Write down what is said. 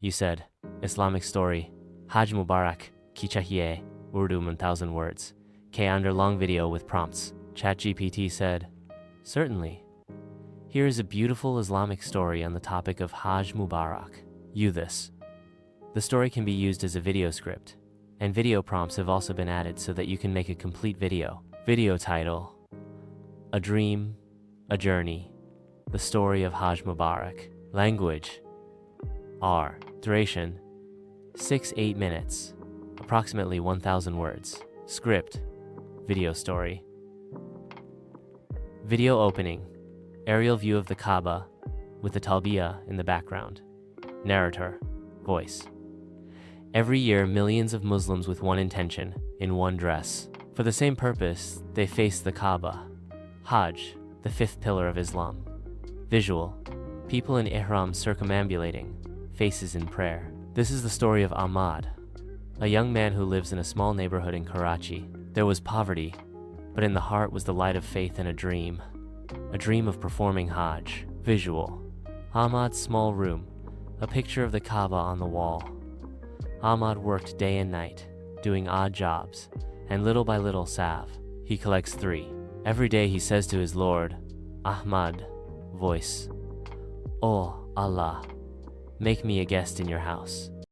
You said, Islamic story, Hajj Mubarak, ki chahiye, Urdu 1000 words. K under long video with prompts. ChatGPT said, certainly. Here is a beautiful Islamic story on the topic of Hajj Mubarak. You this. The story can be used as a video script, and video prompts have also been added so that you can make a complete video. Video title, A Dream, A Journey, The Story of Hajj Mubarak. Language, R. Duration, 6-8 minutes, approximately 1000 words. Script, video story. Video opening, aerial view of the Kaaba with the talbiyah in the background. Narrator, voice. Every year, millions of Muslims with one intention, in one dress. For the same purpose, they face the Kaaba. Hajj, the fifth pillar of Islam. Visual, people in ihram circumambulating, faces in prayer. This is the story of Ahmad, a young man who lives in a small neighborhood in Karachi. There was poverty, but in the heart was the light of faith and a dream of performing Hajj. Visual, Ahmad's small room, a picture of the Kaaba on the wall. Ahmad worked day and night, doing odd jobs, and little by little salve. He collects 3. Every day he says to his Lord, Ahmad, voice, Oh Allah, make me a guest in your house.